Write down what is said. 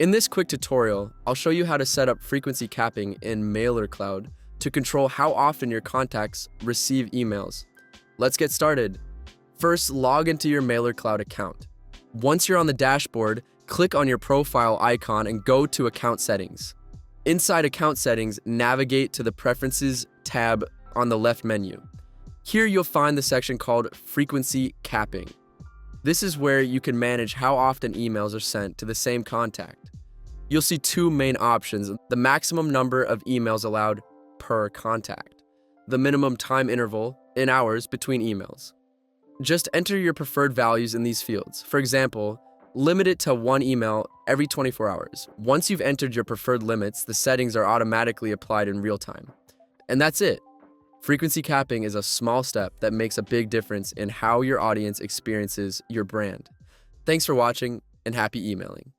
In this quick tutorial, I'll show you how to set up frequency capping in Mailercloud to control how often your contacts receive emails. Let's get started. First, log into your Mailercloud account. Once you're on the dashboard, click on your profile icon and go to Account Settings. Inside Account Settings, navigate to the Preferences tab on the left menu. Here you'll find the section called Frequency Capping. This is where you can manage how often emails are sent to the same contact. You'll see two main options: the maximum number of emails allowed per contact, the minimum time interval in hours between emails. Just enter your preferred values in these fields. For example, limit it to 1 email every 24 hours. Once you've entered your preferred limits, the settings are automatically applied in real time. And that's it. Frequency capping is a small step that makes a big difference in how your audience experiences your brand. Thanks for watching and happy emailing.